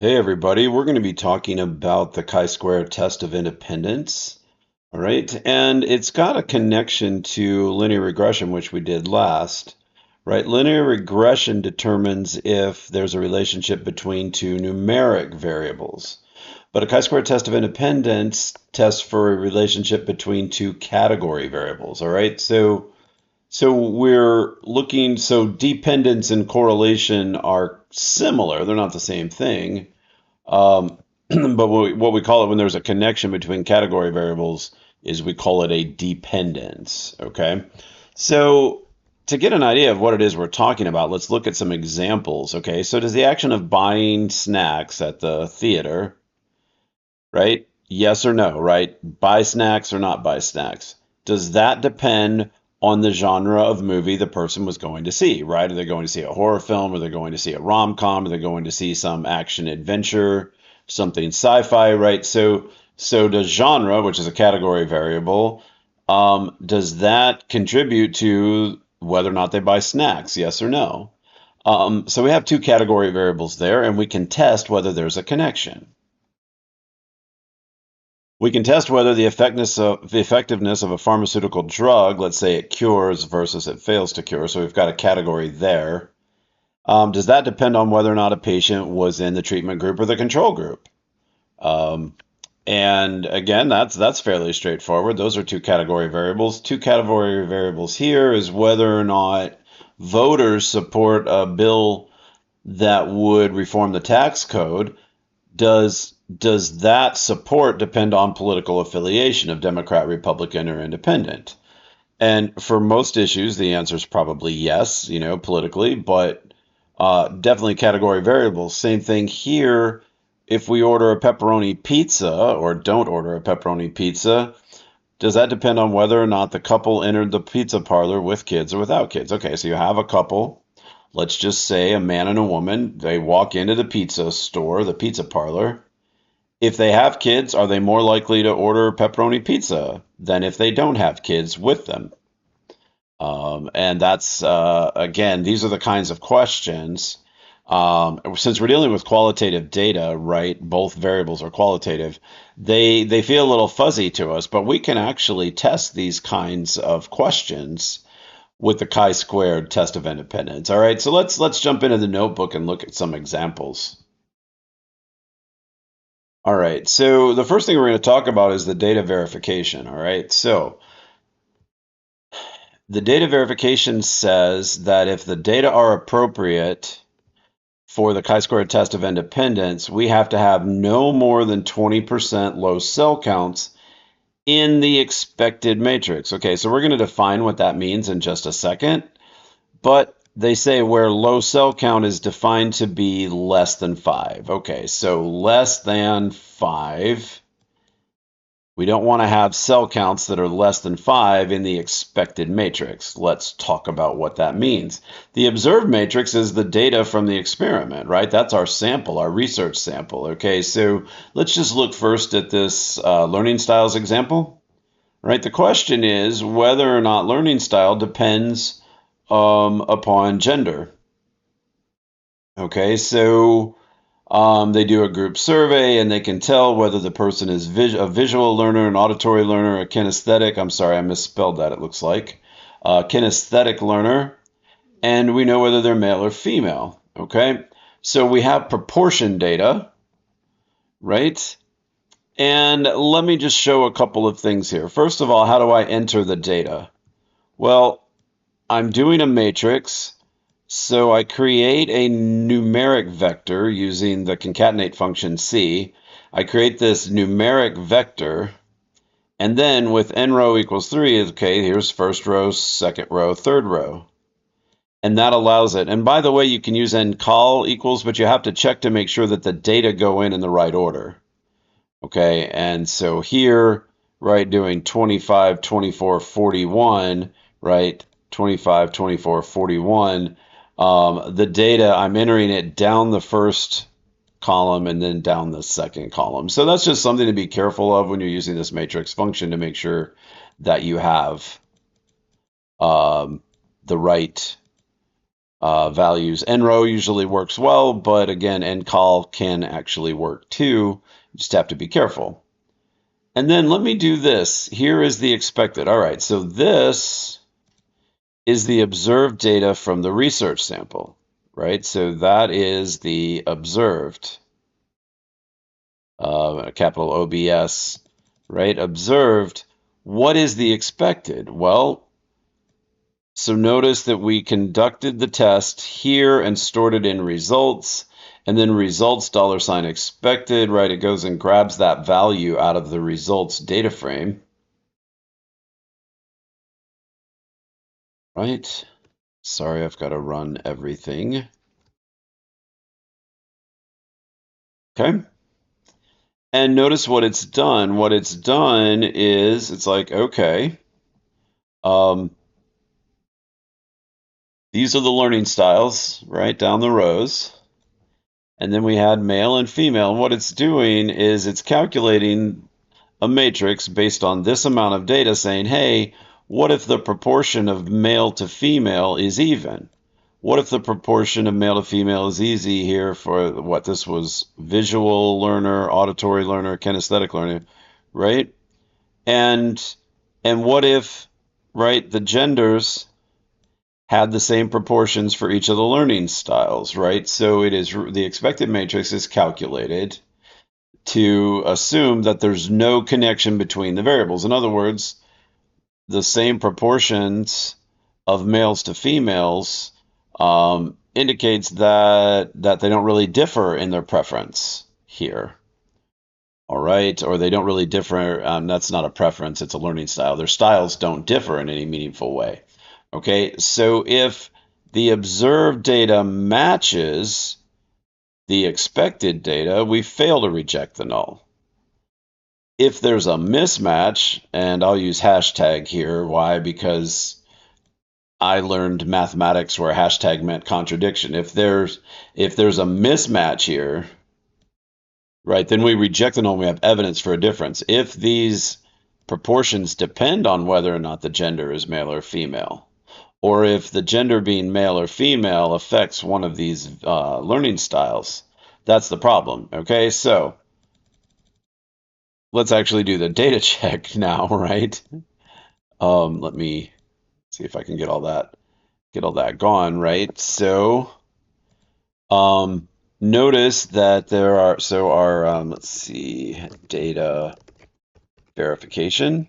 Hey everybody, we're going to be talking about the chi-square test of independence. All right, and it's got a connection to linear regression, which we did last, right? Linear regression determines if there's a relationship between two numeric variables. But a chi-square test of independence tests for a relationship between two category variables, all right? So we're looking, so dependence and correlation are similar. They're not the same thing. Um, but what we call it when there's a connection between category variables is we call it a dependence. Okay. So to get an idea of what it is we're talking about, let's look at some examples. Okay. So does the action of buying snacks at the theater, right? Yes or no, right? Buy snacks or not buy snacks. Does that depend on the genre of movie the person was going to see, right? Are they going to see a horror film? Are they going to see a rom-com? Are they going to see some action adventure, something sci-fi, right? So does genre, which is a category variable, does that contribute to whether or not they buy snacks? Yes or no? So we have two category variables there, and we can test whether there's a connection. We can test whether the effectiveness of a pharmaceutical drug, let's say it cures versus it fails to cure. So we've got a category there. Does that depend on whether or not a patient was in the treatment group or the control group? Um, and again, that's fairly straightforward. Those are two category variables. Two category variables here is whether or not voters support a bill that would reform the tax code. Does that support depend on political affiliation of Democrat, Republican, or Independent? And for most issues, the answer is probably yes, politically, but definitely category variables. Same thing here. If we order a pepperoni pizza or don't order a pepperoni pizza, does that depend on whether or not the couple entered the pizza parlor with kids or without kids? Okay, so you have a couple. Let's just say a man and a woman. They walk into the pizza store, the pizza parlor. If they have kids, are they more likely to order pepperoni pizza than if they don't have kids with them? And that's, again, these are the kinds of questions. Since we're dealing with qualitative data, right? Both variables are qualitative. They feel a little fuzzy to us, but we can actually test these kinds of questions with the chi-squared test of independence. All right, so let's jump into the notebook and look at some examples. All right, so the first thing we're going to talk about is the data verification. All right, so the data verification says that if the data are appropriate for the chi-square test of independence, we have to have no more than 20% low cell counts in the expected matrix. Okay, so we're going to define what that means in just a second. But they say where low cell count is defined to be less than 5. Okay, so less than 5. We don't want to have cell counts that are less than 5 in the expected matrix. Let's talk about what that means. The observed matrix is the data from the experiment, right? That's our sample, our research sample. Okay, so let's just look first at this learning styles example, right? The question is whether or not learning style depends upon gender. Okay, so they do a group survey and they can tell whether the person is a visual learner, an auditory learner, a kinesthetic. I'm sorry, I misspelled that, it looks like. Kinesthetic learner. And we know whether they're male or female. Okay, so we have proportion data, right? And let me just show a couple of things here. First of all, how do I enter the data? Well, I'm doing a matrix. So I create a numeric vector using the concatenate function C. I create this numeric vector, and then with n row equals 3, okay, here's first row, second row, third row. And that allows it. And by the way, you can use ncol equals, but you have to check to make sure that the data go in the right order. Okay, and so here, right, doing 25, 24, 41, right, 25, 24, 41. The data, I'm entering it down the first column and then down the second column. So that's just something to be careful of when you're using this matrix function to make sure that you have um, the right values. nrow usually works well, but again, ncol can actually work too. You just have to be careful. And then let me do this. Here is the expected. All right, so this is the observed data from the research sample, right? So that is the observed, capital OBS, right? Observed. What is the expected? Well, so notice that we conducted the test here and stored it in results, and then results $expected, right? It goes and grabs that value out of the results data frame, right? Sorry, I've got to run everything. Okay. And notice what it's done. What it's done is it's like, okay, um, these are the learning styles, right, down the rows. And then we had male and female. And what it's doing is it's calculating a matrix based on this amount of data saying, hey, what if the proportion of male to female is even? What if the proportion of male to female is easy here for what this was visual learner, auditory learner, kinesthetic learner, right? And what if, right, the genders had the same proportions for each of the learning styles, right? So it is the expected matrix is calculated to assume that there's no connection between the variables. In other words, the same proportions of males to females indicates that they don't really differ in their preference here. All right, or they don't really differ. That's not a preference; it's a learning style. Their styles don't differ in any meaningful way. Okay, so if the observed data matches the expected data, we fail to reject the null. If there's a mismatch, and I'll use hashtag here, why? Because I learned mathematics where hashtag meant contradiction. If there's a mismatch here, right, then we reject the null. We have evidence for a difference. If these proportions depend on whether or not the gender is male or female, or if the gender being male or female affects one of these learning styles, that's the problem. Okay, so let's actually do the data check now, right? Let me see if I can get all that gone, right? So notice that there are, so our, let's see, data verification,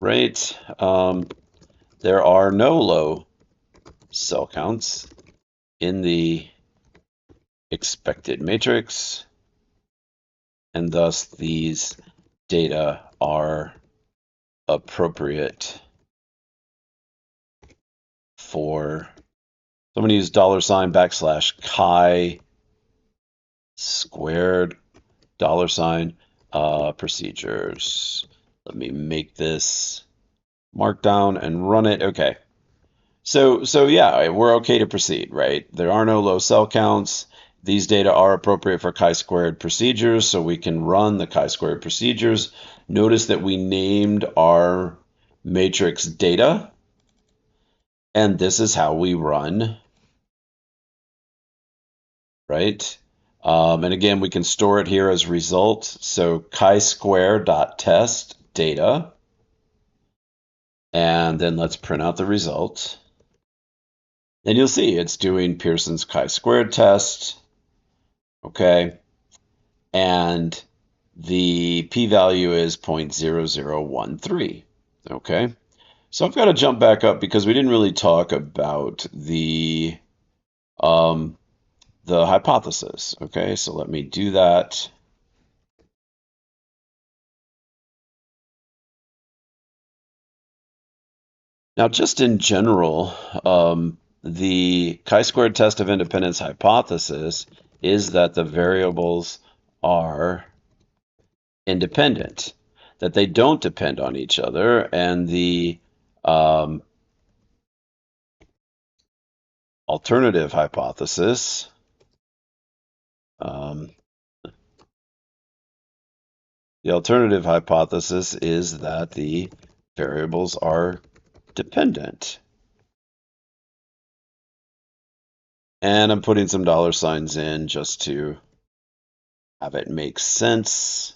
right? There are no low cell counts in the expected matrix, and thus these data are appropriate for, so I'm going to use $\chi squared $procedures. Let me make this markdown and run it. Okay. So yeah, we're okay to proceed, right? There are no low cell counts. These data are appropriate for chi-squared procedures, so we can run the chi-squared procedures. Notice that we named our matrix data, and this is how we run, right? And again, we can store it here as result. So chi-square.test data, and then let's print out the result. And you'll see it's doing Pearson's chi-squared test, okay? And the p-value is 0.0013, okay? So I've got to jump back up because we didn't really talk about the hypothesis, okay? So let me do that. Now, just in general, the chi-squared test of independence hypothesis is that the variables are independent, that they don't depend on each other, and the alternative hypothesis is that the variables are dependent. And I'm putting some dollar signs in just to have it make sense.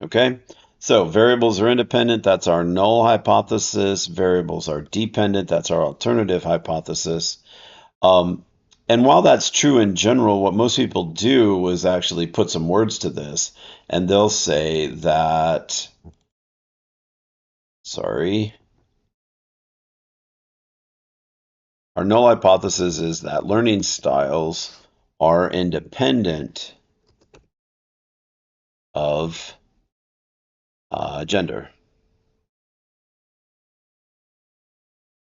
Okay, so variables are independent. That's our null hypothesis. Variables are dependent. That's our alternative hypothesis. Um, and while that's true in general, what most people do is actually put some words to this, and they'll say that, sorry, our null hypothesis is that learning styles are independent of gender,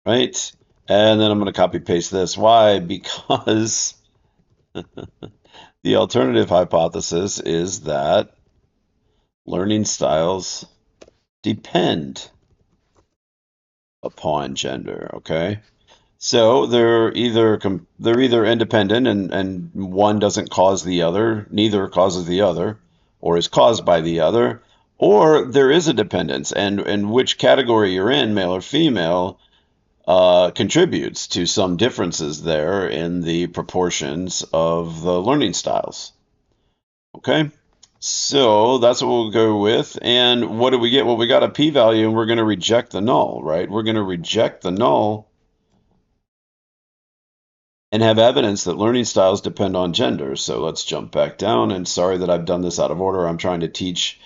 right? And then I'm going to copy paste this. Why? Because the alternative hypothesis is that learning styles depend upon gender, okay? So they're either independent and one doesn't cause the other, neither causes the other, or is caused by the other, or there is a dependence, and which category you're in, male or female, contributes to some differences there in the proportions of the learning styles. Okay, so that's what we'll go with. And what do we get? Well, we got a p-value, and we're going to reject the null, right? We're going to reject the null and have evidence that learning styles depend on gender. So let's jump back down. And sorry that I've done this out of order. I'm trying to teach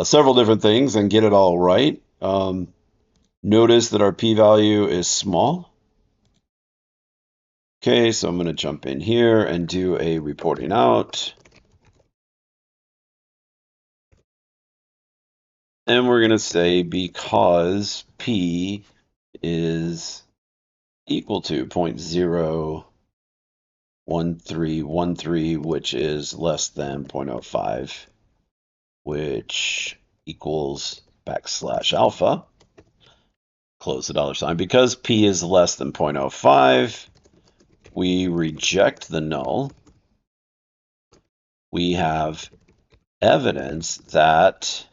several different things and get it all right. Notice that our p-value is small. Okay, so I'm going to jump in here and do a reporting out. And we're going to say because p is equal to 0.01313, which is less than 0.05, which equals \alpha, close the dollar sign. Because p is less than 0.05, we reject the null. We have evidence that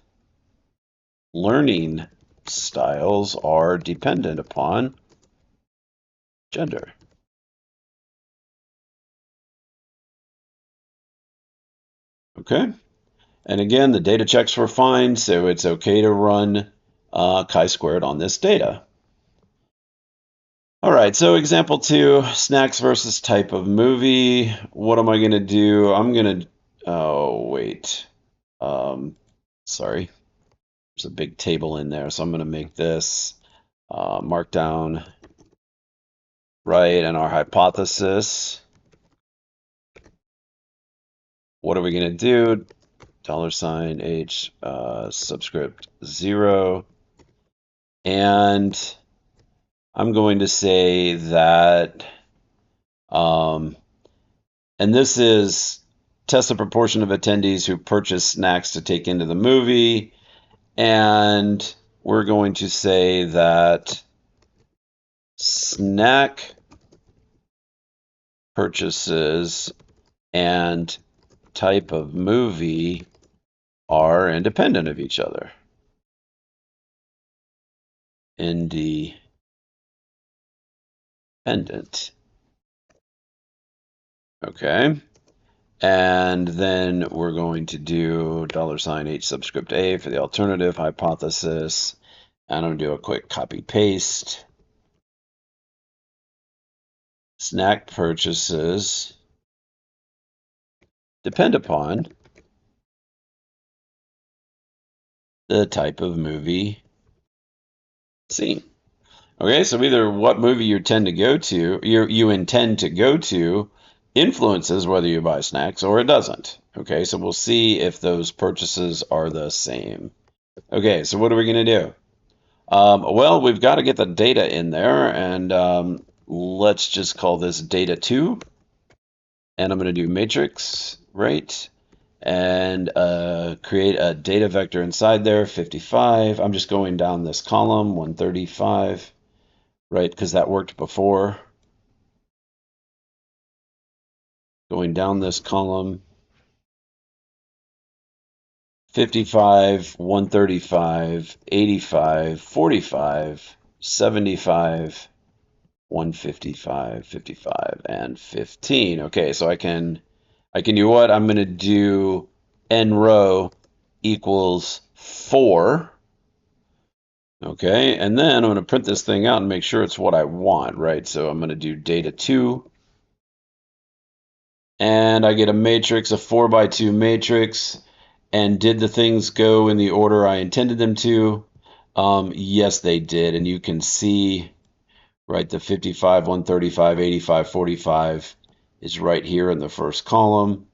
learning styles are dependent upon gender. Okay, and again, the data checks were fine, so it's okay to run chi-squared on this data. All right, so example 2, snacks versus type of movie. What am I going to do? I'm going to, oh, wait. Sorry. There's a big table in there, so I'm going to make this markdown, right, and our hypothesis. What are we going to do? $H subscript 0. And I'm going to say that, and this is test the proportion of attendees who purchase snacks to take into the movie. And we're going to say that snack purchases and type of movie are independent of each other. Independent. Okay. And then we're going to do $H subscript A for the alternative hypothesis. And I'm going to do a quick copy paste. Snack purchases depend upon the type of movie seen. Okay, so either what movie you intend to go to influences whether you buy snacks or it doesn't. Okay, so we'll see if those purchases are the same. Okay, so what are we going to do? Well, we've got to get the data in there, and let's just call this data 2. And I'm going to do matrix, right? And create a data vector inside there, 55. I'm just going down this column, 135, right? Because that worked before. Going down this column, 55, 135, 85, 45, 75, 155, 55, and 15. Okay, so I can do what? I'm going to do n row equals 4. Okay, and then I'm going to print this thing out and make sure it's what I want, right? So I'm going to do data 2, and I get a matrix, a 4 by 2 matrix. And did the things go in the order I intended them to? Yes, they did. And you can see, right, the 55, 135, 85, 45 is right here in the first column,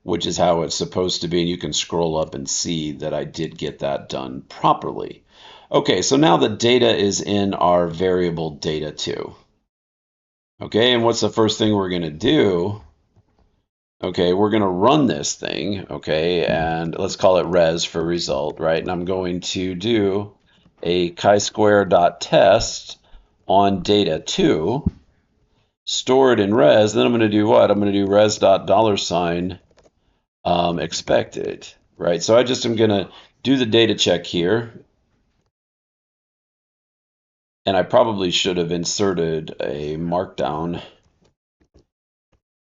which is how it's supposed to be. And you can scroll up and see that I did get that done properly. Okay, so now the data is in our variable data 2. Okay, and what's the first thing we're going to do? Okay, we're going to run this thing, okay, and let's call it res for result, right? And I'm going to do a chi-square.test on data 2, store it in res, then I'm going to do what? I'm going to do res.$sign expected, right? So I just am going to do the data check here, and I probably should have inserted a markdown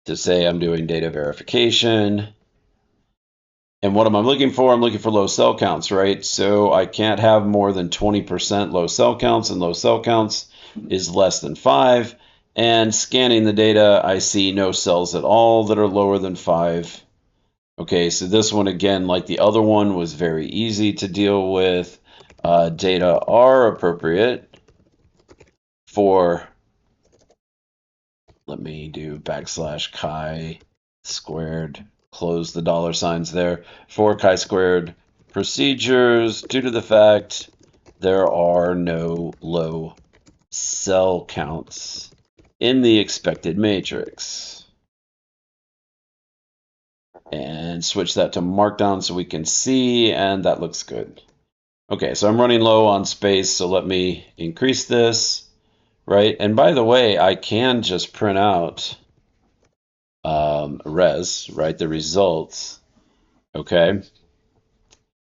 to say I'm doing data verification. And what am I looking for? I'm looking for low cell counts, right? So I can't have more than 20% low cell counts, and low cell counts is less than 5. And scanning the data, I see no cells at all that are lower than 5. Okay, so this one, again, like the other one, was very easy to deal with. Data are appropriate for, let me do \chi squared, close the $signs there, for chi-squared procedures due to the fact there are no low cell counts in the expected matrix. And switch that to markdown so we can see, and that looks good. Okay, so I'm running low on space, so let me increase this, right? And by the way, I can just print out res, right, the results. Okay,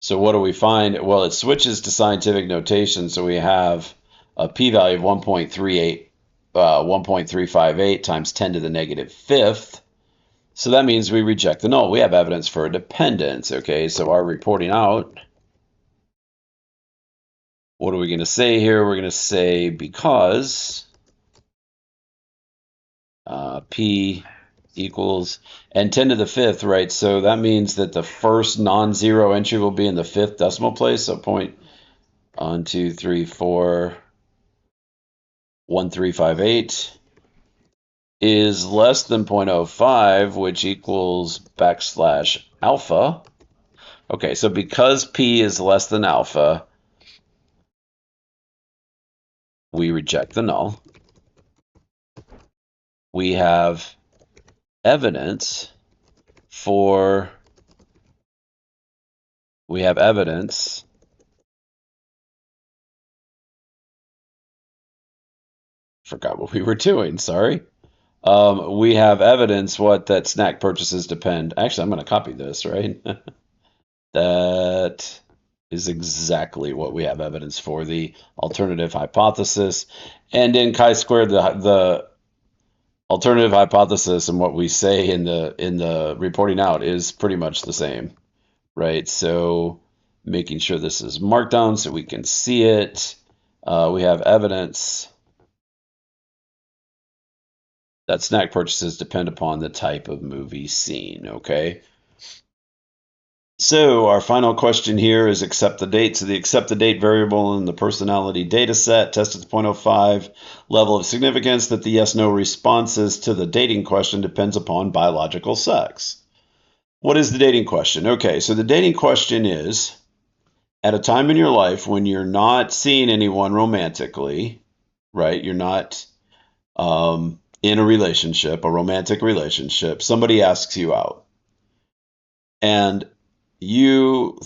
so what do we find? Well, it switches to scientific notation, so we have a p-value of 1.358 times 10 to the negative fifth. So that means we reject the null. We have evidence for a dependence. Okay, so our reporting out, what are we going to say here? We're going to say because p equals, and 10 to the fifth, right? So that means that the first non-zero entry will be in the fifth decimal place. So 0.12341,358 is less than 0.05, which equals \alpha. Okay, so because p is less than alpha, we reject the null. We have evidence for, forgot what we were doing, sorry. We have evidence that snack purchases depend. Actually, I'm going to copy this, right? That is exactly what we have evidence for, the alternative hypothesis. And in chi-squared, the alternative hypothesis and what we say in the reporting out is pretty much the same, right? So making sure this is marked down so we can see it. We have evidence that snack purchases depend upon the type of movie seen, okay? So our final question here is accept the date. So the accept the date variable in the personality data set tested to 0.05 level of significance that the yes-no responses to the dating question depends upon biological sex. What is the dating question? Okay, so the dating question is, at a time in your life when you're not seeing anyone romantically, right? You're not in a relationship, a romantic relationship, somebody asks you out. And you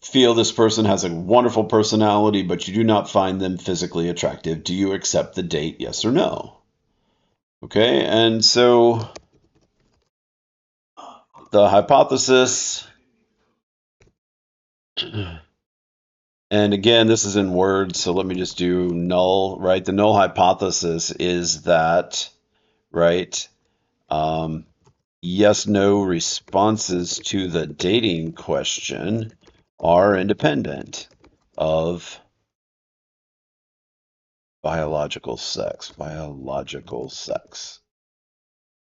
feel this person has a wonderful personality, but you do not find them physically attractive. Do you accept the date, yes or no? Okay, and so the hypothesis And again, this is in words, so let me just do null, right? The null hypothesis is that, right, um, yes, no responses to the dating question are independent of biological sex. Biological sex.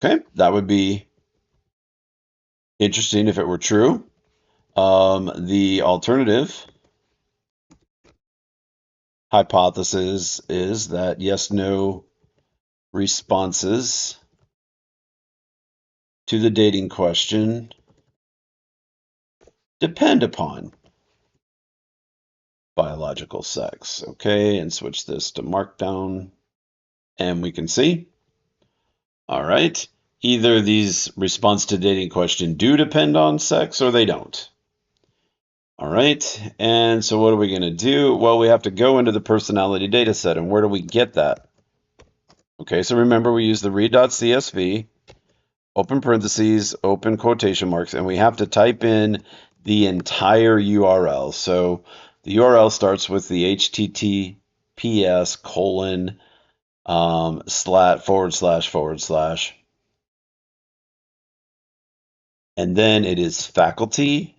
Okay, that would be interesting if it were true. The alternative hypothesis is that yes, no responses to the dating question depend upon biological sex. Okay, and switch this to Markdown, and we can see, all right, either these response to dating question do depend on sex or they don't. All right, and so what are we going to do? Well, we have to go into the personality data set, and where do we get that? Okay, so remember we use the read.csv, open parentheses, open quotation marks, and we have to type in the entire URL. So the URL starts with the https colon slat // and then it is faculty.ung.edu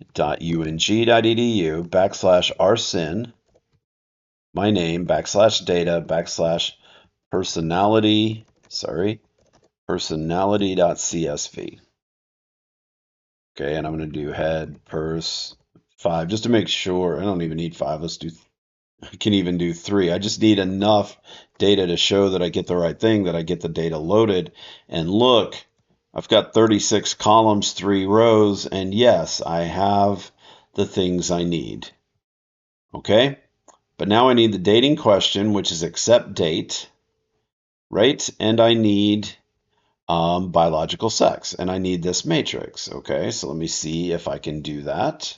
/rsyn, my name, /data /personality, personality.csv. Okay, and I'm going to do head pers 5 just to make sure. I don't even need 5. I can even do 3. I just need enough data to show that I get the right thing, that I get the data loaded. And look, I've got 36 columns, 3 rows, and yes, I have the things I need. Okay, but now I need the dating question, which is accept date, right? And I need biological sex, and I need this matrix. Okay, so let me see if I can do that.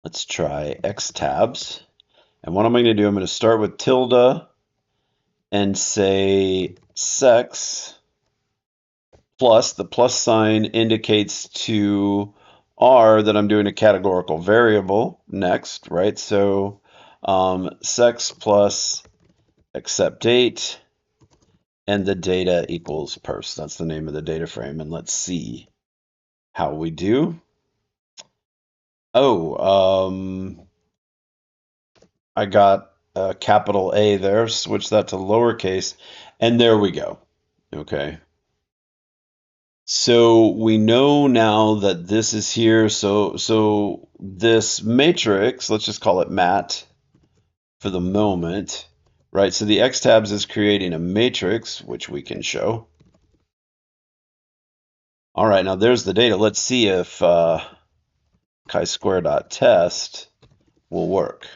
Let's try X tabs. And what am I going to do? I'm going to start with tilde and say sex plus. The plus sign indicates to R that I'm doing a categorical variable next, right? So sex plus accept date, and the data equals pers. That's the name of the data frame. And let's see how we do. Oh, I got a capital A there, switch that to lowercase, and there we go. Okay. So we know now that this is here. So this matrix, let's just call it mat for the moment, right? So the X tabs is creating a matrix, which we can show. All right, now there's the data. Let's see if chi-square.test will work.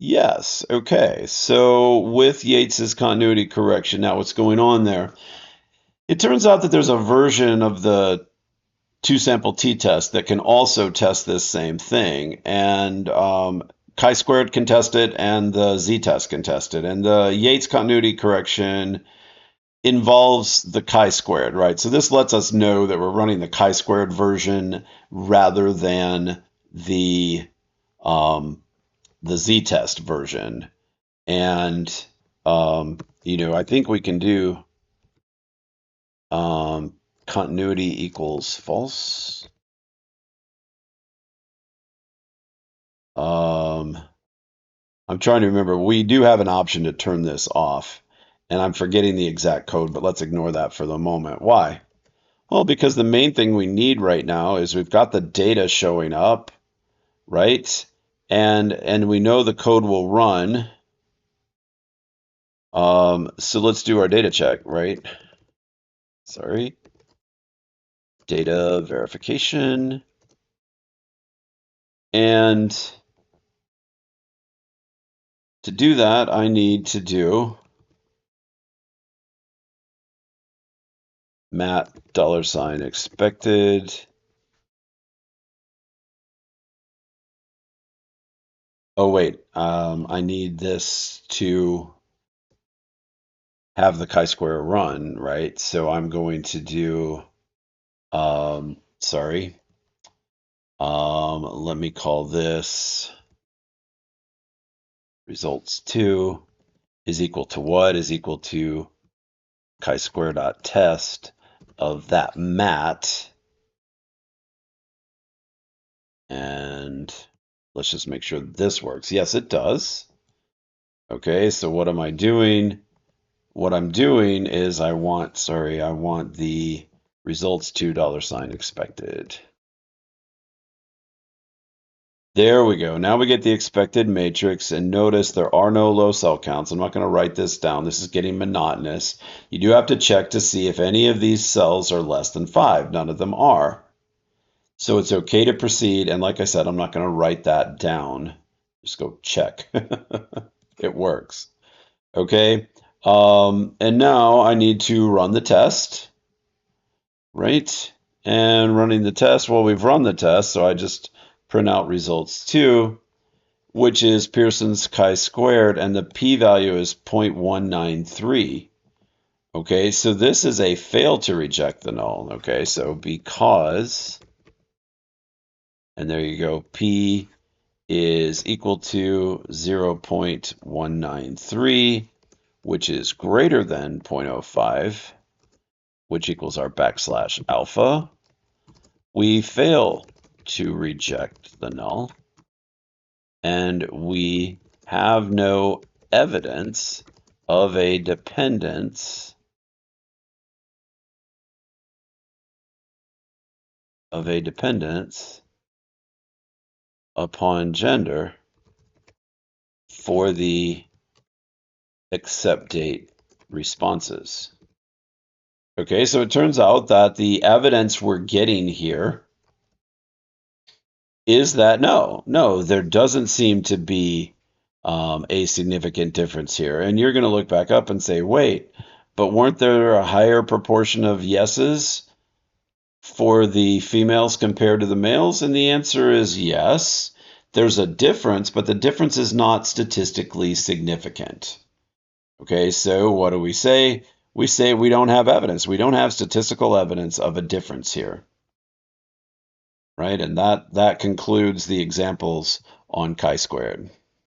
Yes, okay. So with Yates's continuity correction, now what's going on there? It turns out that there's a version of the two-sample t-test that can also test this same thing. And chi-squared can test it, and the z-test can test it. And the Yates continuity correction involves the chi-squared, right? So this lets us know that we're running the chi-squared version rather than the z-test version. And I think we can do continuity equals false. I'm trying to remember. We do have an option to turn this off, and I'm forgetting the exact code, but let's ignore that for the moment. Why? Well, because the main thing we need right now is we've got the data showing up, right? And we know the code will run. So let's do our data check, right? Sorry. Data verification. And to do that, I need to do mat $expected. Oh, wait, I need this to have the chi-square run, right? So I'm going to do, sorry, Let me call this results 2 is equal to what? Is equal to chi-square.test of that mat. And let's just make sure this works. Yes, it does. Okay, so what am I doing? What I'm doing is I want the results $2 expected. There we go. Now we get the expected matrix, and notice there are no low cell counts. I'm not going to write this down. This is getting monotonous. You do have to check to see if any of these cells are less than 5. None of them are. So it's okay to proceed. And like I said, I'm not going to write that down. Just go check. It works. Okay. And now I need to run the test, right? And running the test, well, we've run the test, so I just print out results 2, which is Pearson's chi-squared, and the p-value is 0.193. Okay, so this is a fail to reject the null. Okay, so because, and there you go, p is equal to 0.193, which is greater than 0.05, which equals our backslash alpha, we fail to reject the null, and we have no evidence of a dependence upon gender for the accept date responses. Okay, so it turns out that the evidence we're getting here is that no, there doesn't seem to be a significant difference here. And you're going to look back up and say, wait, but weren't there a higher proportion of yeses for the females compared to the males? And the answer is yes. There's a difference, but the difference is not statistically significant. Okay, so what do we say? We say we don't have evidence. We don't have statistical evidence of a difference here. Right? And that concludes the examples on chi-squared.